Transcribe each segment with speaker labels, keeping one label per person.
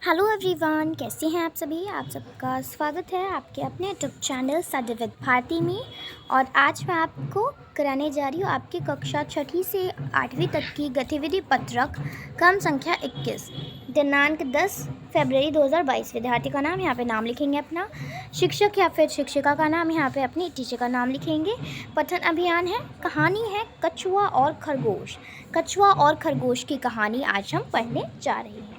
Speaker 1: Hello everyone, कैसे हैं आप सभी। आप सबका स्वागत है आपके अपने YouTube channel study with Bharti में। और आज मैं आपको कराने जा रही हूँ आपकी कक्षा 6ठी से 8वीं तक की गतिविधि पत्रक क्रम संख्या 21, दिनांक 10 फरवरी 2022। विद्यार्थी का नाम यहाँ पे नाम लिखेंगे अपना, शिक्षक या फिर शिक्षिका का नाम यहाँ पे अपनी टीचर का नाम लिखेंगे। पठन अभियान है, कहानी है कछुआ और खरगोश। कछुआ और खरगोश की कहानी आज हम पढ़ने जा रहे हैं।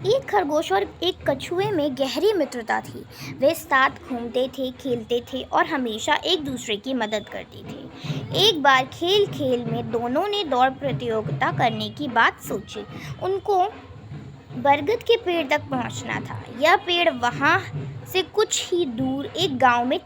Speaker 1: एक खरगोश और एक कछुए में गहरी मित्रता थी। वे साथ घूमते थे, खेलते थे और हमेशा एक दूसरे की मदद करते थे। एक बार खेल खेल में दोनों ने दौड़ प्रतियोगिता करने की बात सोची। उनको बरगद के पेड़ तक पहुंचना था। यह पेड़ वहां से कुछ ही दूर एक गांव के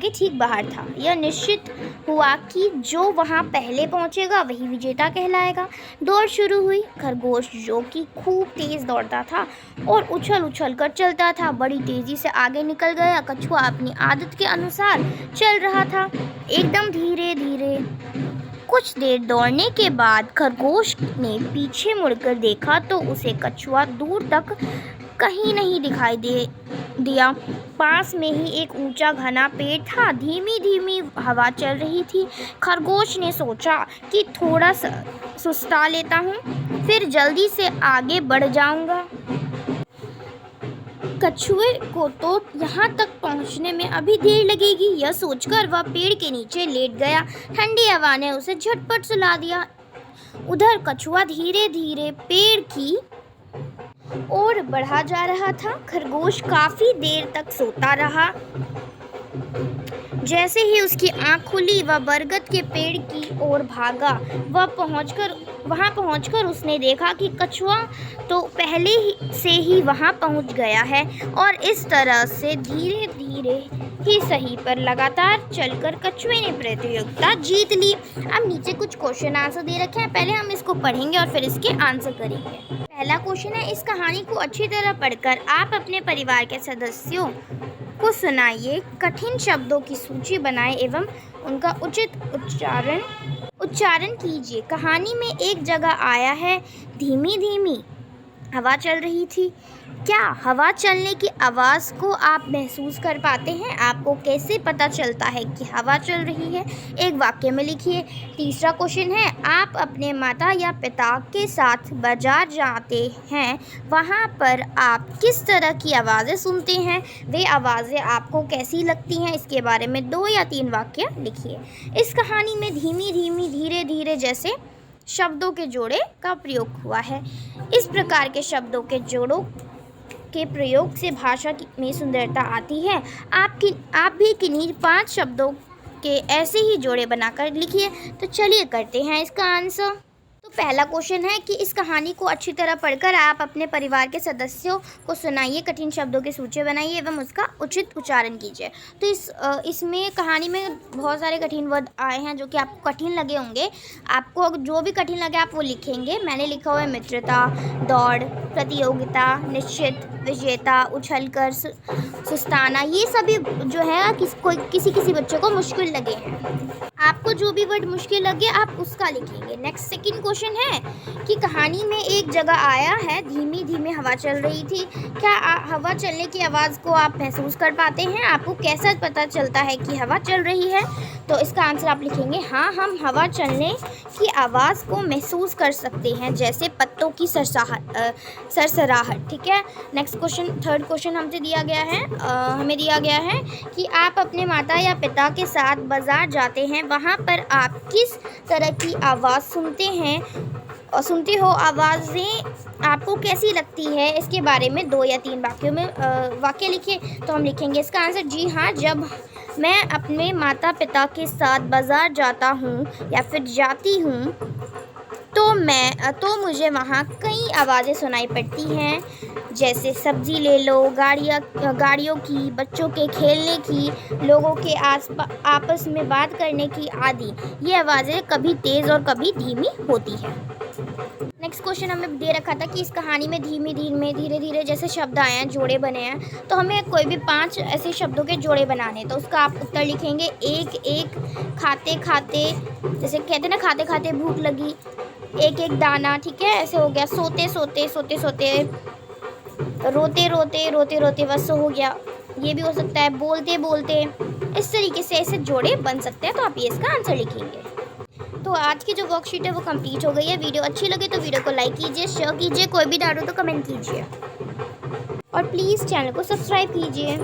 Speaker 1: ठीक बाहर था। यह निश्चित हुआ कि जो वहां पहले पहुंचेगा वही विजेता कहलाएगा। दौड़ शुरू हुई। खरगोश, जो कि खूब तेज दौड़ता था और उछल उछल कर चलता था, बड़ी तेजी से आगे निकल गया। कछुआ अपनी आदत के अनुसार चल रहा था, एकदम धीरे धीरे। कुछ देर दौड़ने के बाद खरगोश ने पीछे मुड़कर देखा तो उसे कछुआ दूर तक कहीं नहीं दिखाई दिया। पास में ही एक ऊंचा घना पेड़ था। धीमी धीमी हवा चल रही थी। खरगोश ने सोचा कि थोड़ा सा सुस्ता लेता हूँ, फिर जल्दी से आगे बढ़ जाऊंगा। कछुए को तो यहाँ तक पहुँचने में अभी देर लगेगी, यह सोचकर वह पेड़ के नीचे लेट गया। ठंडी हवा ने उसे झटपट सुला दिया। उधर कछुआ धीरे धीरे पेड़ की ओर बढ़ा जा रहा था। खरगोश काफी देर तक सोता रहा। जैसे ही उसकी आंख खुली वह बरगद के पेड़ की ओर भागा। वहां पहुंचकर उसने देखा कि कछुआ तो पहले से ही वहां पहुंच गया है और इस तरह से धीरे धीरे ही सही पर लगातार चलकर कछुए ने प्रतियोगिता जीत ली। अब नीचे कुछ क्वेश्चन आंसर दे रखे हैं, पहले हम इसको पढ़ेंगे और फिर इसके आंसर करेंगे। पहला क्वेश्चन है, इस कहानी को अच्छी तरह पढ़कर आप अपने परिवार के सदस्यों को सुनाइए। कठिन शब्दों की सूची बनाएं एवं उनका उचित उच्चारण कीजिए। कहानी में एक जगह आया है, धीमी धीमी हवा चल रही थी। क्या हवा चलने की आवाज़ को आप महसूस कर पाते हैं? आपको कैसे पता चलता है कि हवा चल रही है? एक वाक्य में लिखिए। तीसरा क्वेश्चन है, आप अपने माता या पिता के साथ बाजार जाते हैं, वहाँ पर आप किस तरह की आवाज़ें सुनते हैं? वे आवाज़ें आपको कैसी लगती हैं? इसके बारे में 2 या 3 वाक्य लिखिए। इस कहानी में धीमी धीमी, धीरे धीरे जैसे शब्दों के जोड़े का प्रयोग हुआ है। इस प्रकार के शब्दों के जोड़ों के प्रयोग से भाषा में सुंदरता आती है। आप भी किन्हीं 5 शब्दों के ऐसे ही जोड़े बनाकर लिखिए। तो चलिए करते हैं इसका आंसर। तो पहला क्वेश्चन है कि इस कहानी को अच्छी तरह पढ़कर आप अपने परिवार के सदस्यों को सुनाइए। कठिन शब्दों की सूची बनाइए एवं उसका उचित उच्चारण कीजिए। तो इसमें कहानी में बहुत सारे कठिन वर्ड आए हैं जो कि आपको कठिन लगे होंगे। आपको जो भी कठिन लगे आप वो लिखेंगे। मैंने लिखा हुआ है मित्रता, दौड़, प्रतियोगिता, निश्चित, विजेता, उछलकर, सुस्ताना। ये सभी जो है किसी बच्चे को मुश्किल लगे हैं। आपको जो भी वर्ड मुश्किल लगे आप उसका लिखेंगे। नेक्स्ट सेकंड क्वेश्चन है कि कहानी में एक जगह आया है, धीमी धीमी हवा चल रही थी। क्या हवा चलने की आवाज़ को आप महसूस कर पाते हैं? आपको कैसा पता चलता है कि हवा चल रही है? तो इसका आंसर आप लिखेंगे, हाँ, हम हवा चलने की आवाज़ को महसूस कर सकते हैं, जैसे पत्तों की सरसराहट। ठीक है। नेक्स्ट क्वेश्चन, थर्ड क्वेश्चन हमें दिया गया है कि आप अपने माता या पिता के साथ बाजार जाते हैं, वहाँ पर आप किस तरह की आवाज़ सुनते हो? आवाज़ें आपको कैसी लगती है? इसके बारे में 2 या 3 वाक्यों में वाक्य लिखिए। तो हम लिखेंगे इसका आंसर, जी हाँ, जब मैं अपने माता पिता के साथ बाज़ार जाता हूँ या फिर जाती हूँ तो मुझे वहाँ कई आवाज़ें सुनाई पड़ती हैं, जैसे सब्ज़ी ले लो, गाड़ियों की, बच्चों के खेलने की, लोगों के आपस में बात करने की आदि। ये आवाज़ें कभी तेज़ और कभी धीमी होती हैं। नेक्स्ट क्वेश्चन हमें दे रखा था कि इस कहानी में धीरे धीरे जैसे शब्द आए हैं, जोड़े बने हैं। तो हमें कोई भी 5 ऐसे शब्दों के जोड़े बनाने, तो उसका आप उत्तर लिखेंगे। एक खाते खाते, जैसे कहते हैं ना, खाते खाते भूख लगी। एक एक दाना, ठीक है। ऐसे हो गया सोते सोते सोते सोते, रोते रोते रोते रोते बस हो गया। ये भी हो सकता है बोलते बोलते। इस तरीके से ऐसे जोड़े बन सकते हैं। तो आप ये इसका आंसर लिखेंगे। तो आज की जो वर्कशीट है वो कंप्लीट हो गई है। वीडियो अच्छी लगे तो वीडियो को लाइक कीजिए, शेयर कीजिए, कोई भी डाउट हो तो कमेंट कीजिए और प्लीज़ चैनल को सब्सक्राइब कीजिए।